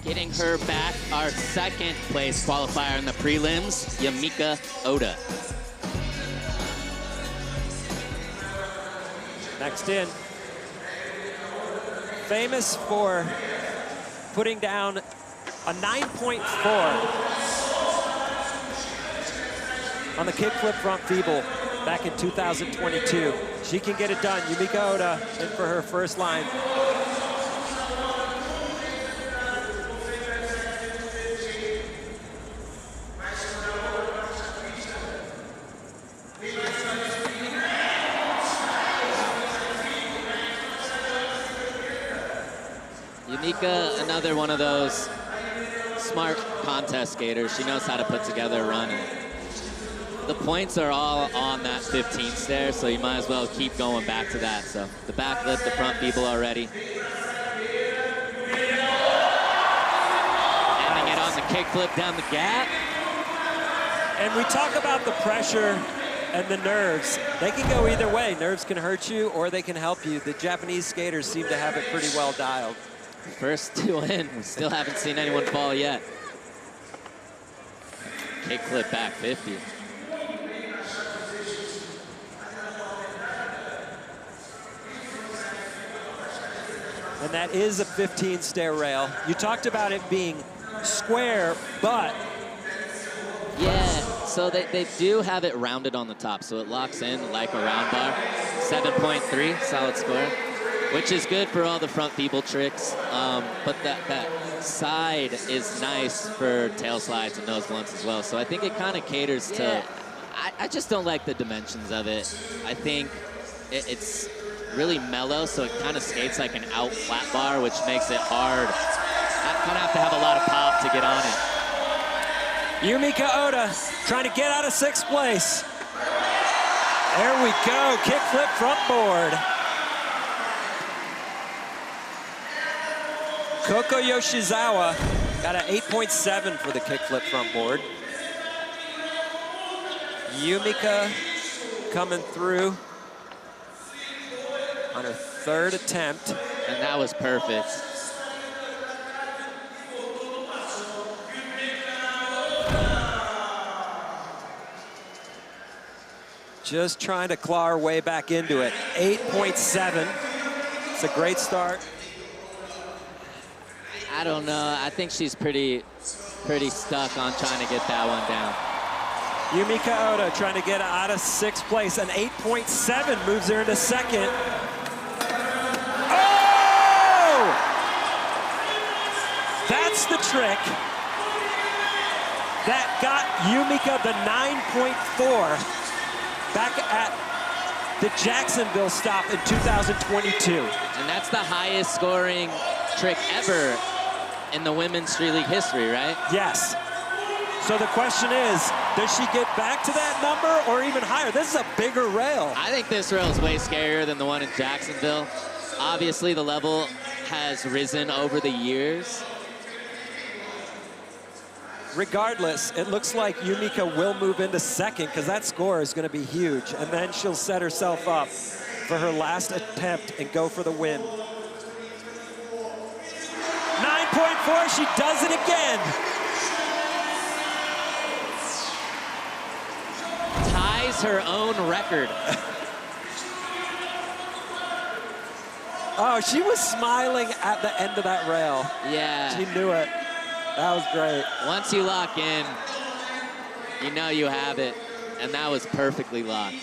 Getting her back, our second place qualifier in the prelims, Yumeka Oda. Next in. Famous for putting down a 9.4 on the kickflip front feeble back in 2022. She can get it done. Yumeka Oda in for her first line. Yumeka, another one of those smart contest skaters. She knows how to put together a run. The points are all on that 15 stair, so you might as well keep going back to that. So the backflip, the front feeble already. Ending it on the kickflip down the gap. And we talk about the pressure and the nerves. They can go either way. Nerves can hurt you or they can help you. The Japanese skaters seem to have it pretty well dialed. First two in, we still haven't seen anyone fall yet. Kickflip back 50. And that is a 15 stair rail. You talked about it being square, but... Yeah, so they do have it rounded on the top, so it locks in like a round bar. 7.3, solid score, which is good for all the front feeble tricks. But that side is nice for tail slides and nose blunts as well. So I think it kind of caters to... I just don't like the dimensions of it. I think it's really mellow, so it kind of skates like an out flat bar, which makes it hard. I kind of have to have a lot of pop to get on it. Yumeka Oda trying to get out of 6th place. There we go, kickflip front board. Coco Yoshizawa got an 8.7 for the kickflip front board. Yumeka coming through on her 3rd attempt. And that was perfect. Just trying to claw her way back into it. 8.7. It's a great start. I don't know. I think she's pretty stuck on trying to get that one down. Yumeka Oda trying to get out of 6th place. An 8.7 moves her into 2nd. Oh! That's the trick that got Yumeka the 9.4 back at the Jacksonville stop in 2022. And that's the highest scoring trick ever in the women's Street League history, right? Yes. So the question is, does she get back to that number or even higher? This is a bigger rail. I think this rail is way scarier than the one in Jacksonville. Obviously, the level has risen over the years. Regardless, it looks like Yumeka will move into 2nd because that score is going to be huge. And then she'll set herself up for her last attempt and go for the win. 9.4, she does it again. Ties her own record. Oh, she was smiling at the end of that rail. Yeah. She knew it. That was great. Once you lock in, you know you have it, and that was perfectly locked.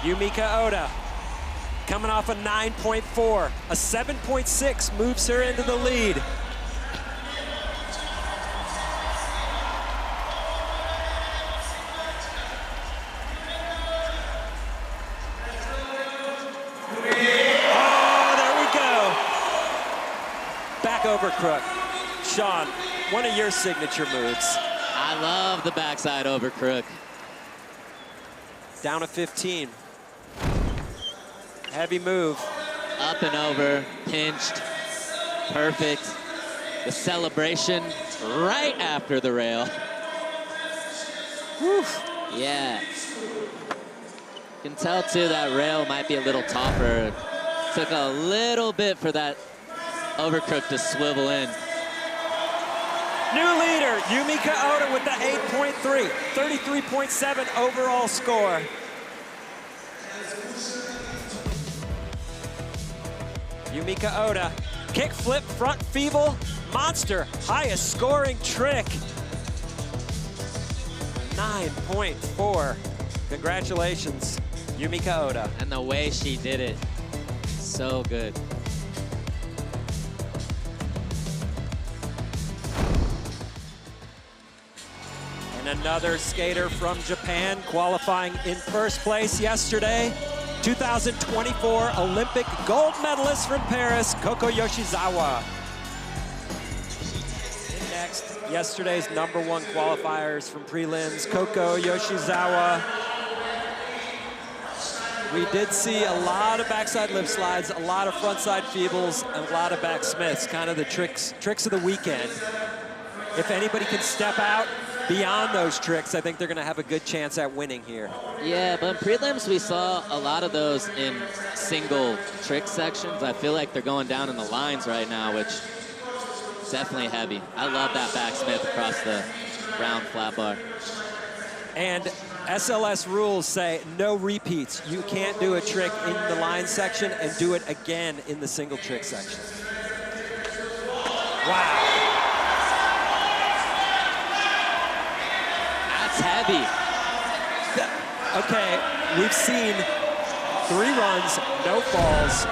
Yumeka Oda coming off a 9.4. A 7.6 moves her into the lead. Over crook. Sean, one of your signature moves. I love the backside over crook. Down to 15. Heavy move. Up and over, pinched, perfect. The celebration right after the rail. Whew. Yeah. You can tell too that rail might be a little tougher. Took a little bit for that overcook to swivel in. New leader, Yumeka Oda with the 8.3, 33.7 overall score. Yumeka Oda, kick flip, front feeble, monster, highest scoring trick. 9.4. Congratulations, Yumeka Oda. And the way she did it, so good. And another skater from Japan qualifying in first place yesterday. 2024 Olympic gold medalist from Paris, Coco Yoshizawa. And next, yesterday's #1 qualifiers from prelims, Coco Yoshizawa. We did see a lot of backside lip slides, a lot of frontside feebles, and a lot of back smiths, kind of the tricks of the weekend. If anybody can step out beyond those tricks, I think they're gonna have a good chance at winning here. Yeah, but in prelims, we saw a lot of those in single trick sections. I feel like they're going down in the lines right now, which is definitely heavy. I love that backsmith across the round flat bar. And SLS rules say no repeats. You can't do a trick in the line section and do it again in the single trick section. Wow. Heavy. Okay, we've seen 3 runs, no falls.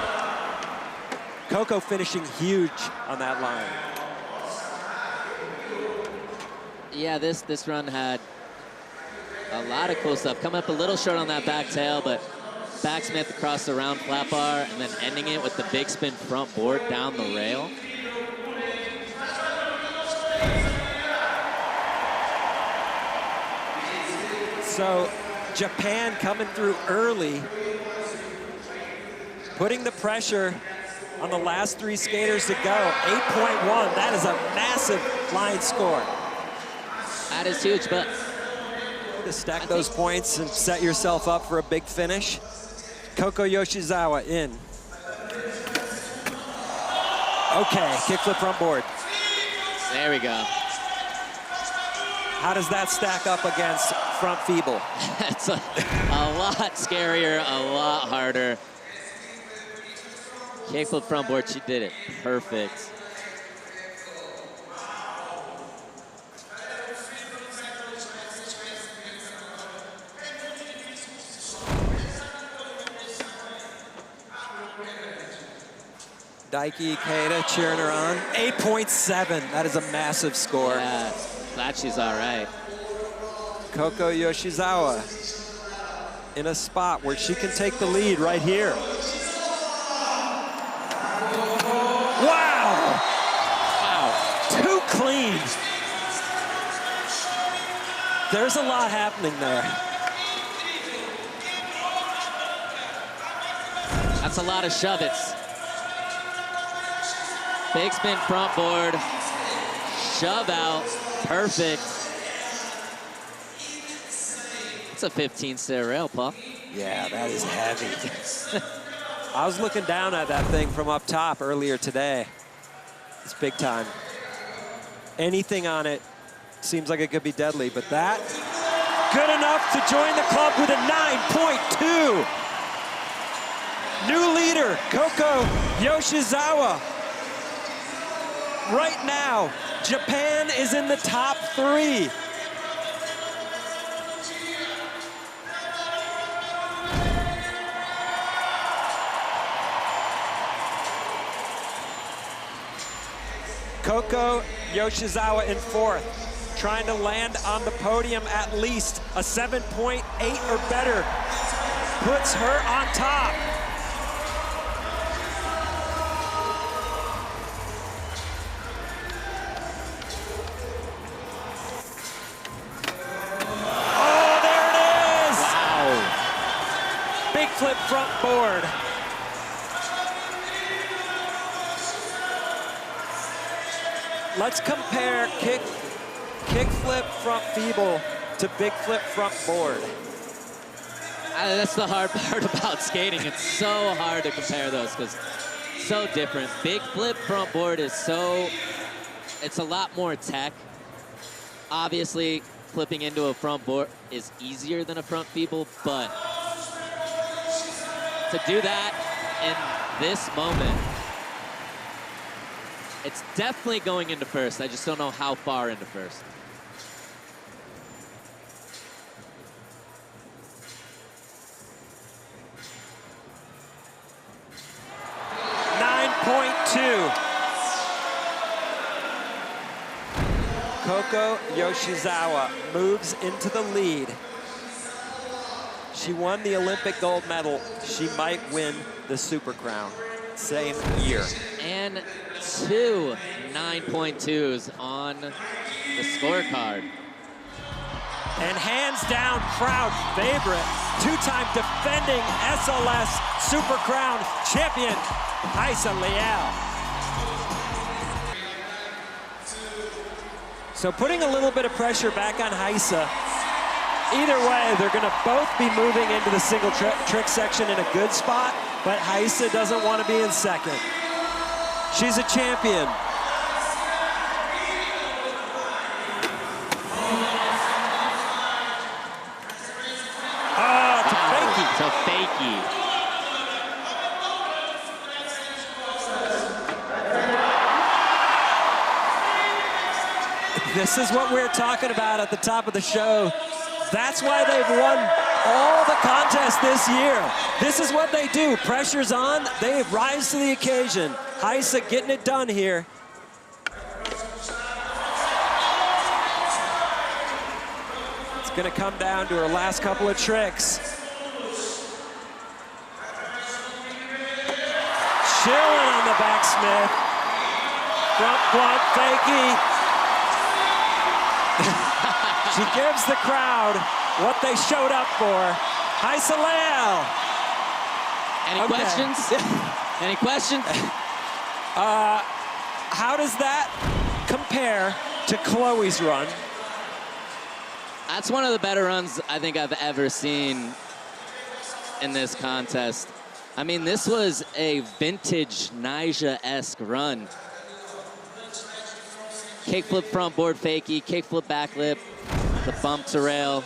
Coco finishing huge on that line. Yeah, this run had a lot of cool stuff. Coming up a little short on that back tail, but backsmith across the round flat bar and then ending it with the big spin front board down the rail. So Japan coming through early, putting the pressure on the last 3 skaters to go. 8.1, that is a massive line score. That is huge, but to stack those points and set yourself up for a big finish. Coco Yoshizawa in. Okay, kickflip front board. There we go. How does that stack up against front feeble? That's a lot scarier, a lot harder. Kickflip front board, she did it perfect. Daiki Ikeda cheering her on. 8.7, that is a massive score. Yeah, glad she's all right. Coco Yoshizawa in a spot where she can take the lead right here. Wow! Wow, too clean. There's a lot happening there. That's a lot of shove-its. Big spin front board, shove out, perfect. It's a 15-stair rail, Paul. Yeah, that is heavy. I was looking down at that thing from up top earlier today. It's big time. Anything on it seems like it could be deadly, but that, good enough to join the club with a 9.2. New leader, Coco Yoshizawa. Right now, Japan is in the top 3. Coco Yoshizawa in 4th, trying to land on the podium at least. A 7.8 or better puts her on top. Oh, there it is! Wow. Big flip front board. Let's compare kick flip front feeble to big flip front board. That's the hard part about skating. It's so hard to compare those because so different. Big flip front board is it's a lot more tech. Obviously, flipping into a front board is easier than a front feeble, but to do that in this moment, it's definitely going into first. I just don't know how far into first. Coco Yoshizawa moves into the lead. She won the Olympic gold medal. She might win the Super Crown. Same year. And 2 9.2s on the scorecard. And hands down crowd favorite, two-time defending SLS Super Crown champion, Heisa Leal. So putting a little bit of pressure back on Heisa. Either way, they're gonna both be moving into the single trick section in a good spot, but Heisa doesn't want to be in second. She's a champion. Oh, it's a fakie. It's a fakie. This is what we're talking about at the top of the show. That's why they've won all the contests this year. This is what they do. Pressure's on, they rise to the occasion. Heisa getting it done here. It's gonna come down to her last couple of tricks. Chilling on the backsmith. Front blunt fakie. She gives the crowd what they showed up for. Heisa Leal. Any questions? Any questions? How does that compare to Chloe's run? That's one of the better runs I think I've ever seen in this contest. I mean, this was a vintage Nyjah-esque run. Kickflip front board fakie, kickflip back lip, the bump to rail.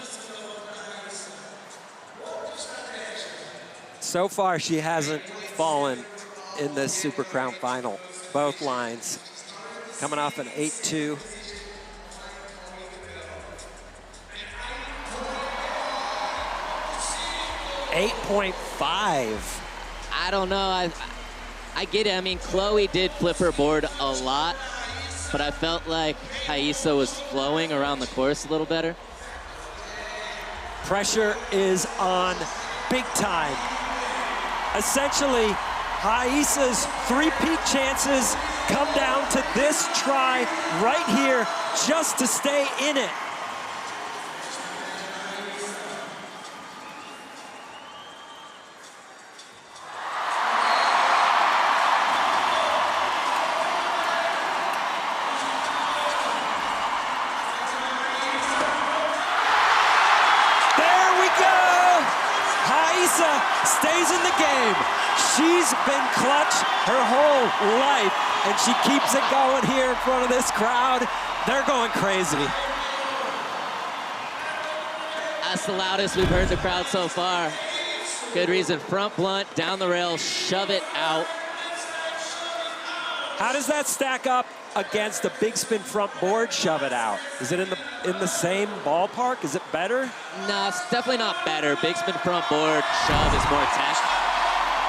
So far, she hasn't fallen in this Super Crown final. Both lines coming off an 8-2. .5. I don't know. I get it. I mean, Chloe did flip her board a lot, but I felt like Heisa was flowing around the course a little better. Pressure is on big time. Essentially, Heisa's three-peat chances come down to this try right here just to stay in it. Stays in the game. She's been clutch her whole life, and she keeps it going here in front of this crowd. They're going crazy. That's the loudest we've heard the crowd so far. Good reason. Front blunt, down the rail, shove it out. How does that stack up against a big spin front board shove it out? Is it in the same ballpark? Is it better? No, it's definitely not better. Big spin front board shove is more tech.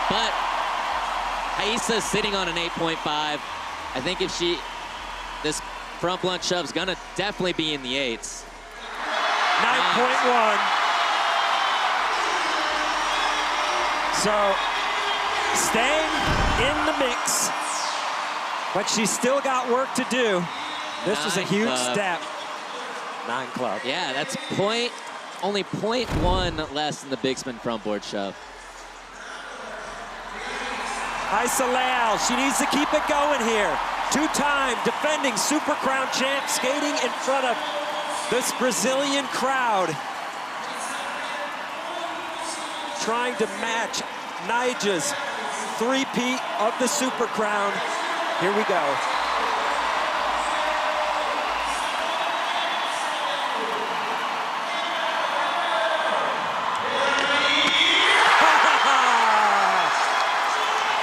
But Heisa's sitting on an 8.5. I think if this front blunt shove's gonna definitely be in the 8s. 9.1. So staying in the mix, but she's still got work to do. This was a huge step. 9 club. Yeah, that's only 0.1 less than the big spin front board shove. Heisa Leal, she needs to keep it going here. Two-time defending Super Crown champ, skating in front of this Brazilian crowd. trying to match Nija's three-peat of the Super Crown. Here we go.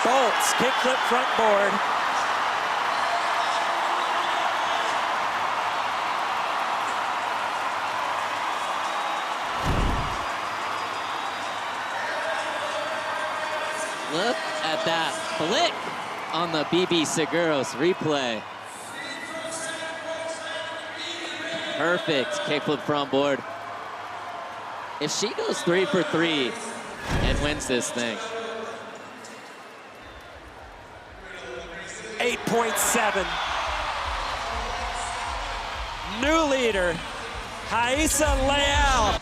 Bolts, kickflip front board. Look at that flick on the BB Seguros replay. Perfect kickflip front board. If she goes 3 for 3 and wins this thing. 8.7. New leader, Heisa Leal,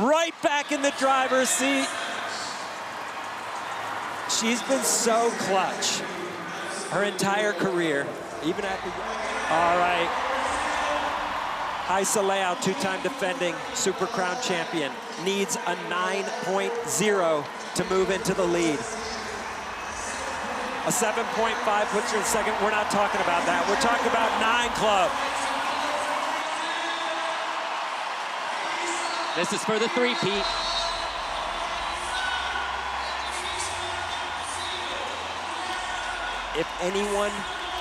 right back in the driver's seat. She's been so clutch her entire career, even at the... All right. Heisa Leal, two-time defending Super Crown champion, needs a 9.0 to move into the lead. A 7.5 puts her in second. We're not talking about that. We're talking about 9 club. This is for the three-peat. If anyone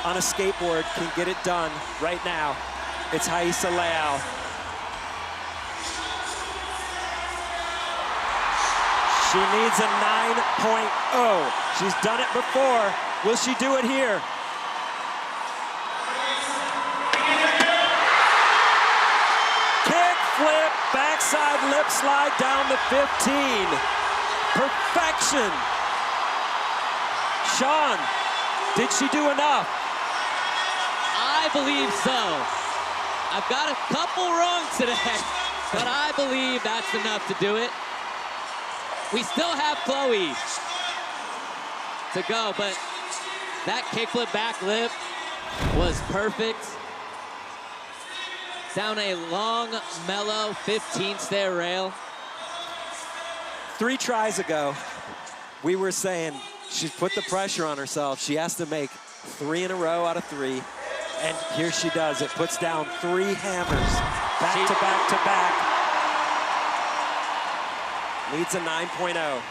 on a skateboard can get it done right now, it's Heisa Leal. She needs a 9.0. She's done it before. Will she do it here? Kick flip, backside lip slide down the 15. Perfection. Sean, did she do enough? I believe so. I've got a couple wrong today, but I believe that's enough to do it. We still have Chloe to go, but that kickflip back lip was perfect. Down a long, mellow 15-stair rail. 3 tries ago, we were saying she's put the pressure on herself. She has to make 3 in a row out of 3. And here she does it. Puts down 3 hammers, back to back to back. Leads a 9.0.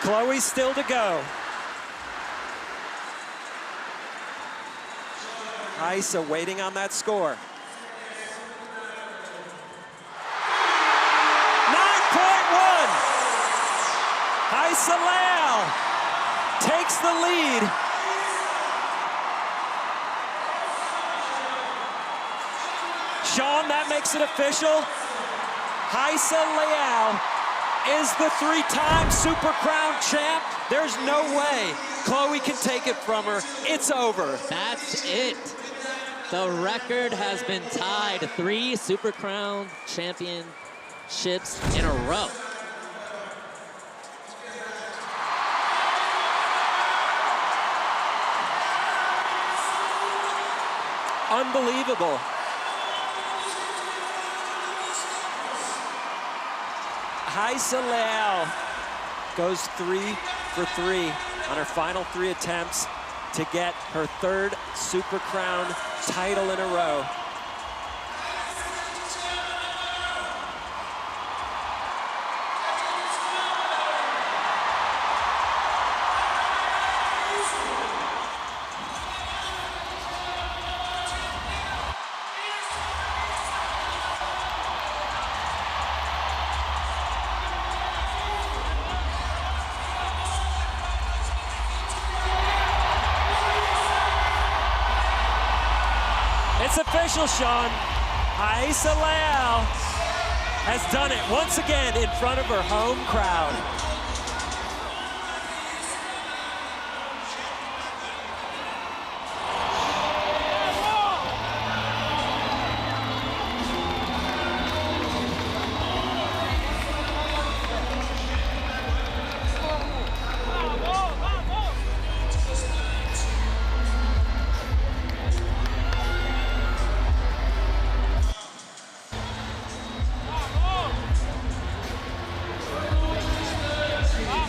Chloe still to go. Heisa waiting on that score. 9.1. Heisa Leal takes the lead. Sean, that makes it official. Heisa Leal is the 3-time Super Crown champ. There's no way Chloe can take it from her. It's over. That's it. The record has been tied. 3 Super Crown championships in a row. Unbelievable. Heisa Leal goes 3 for 3 on her final 3 attempts to get her 3rd Super Crown title in a row. It's official, Sean. Heisa Leal has done it once again in front of her home crowd.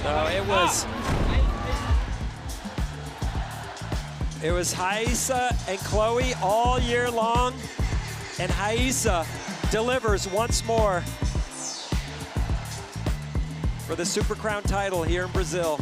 So it was Heisa and Chloe all year long, and Heisa delivers once more for the Super Crown title here in Brazil.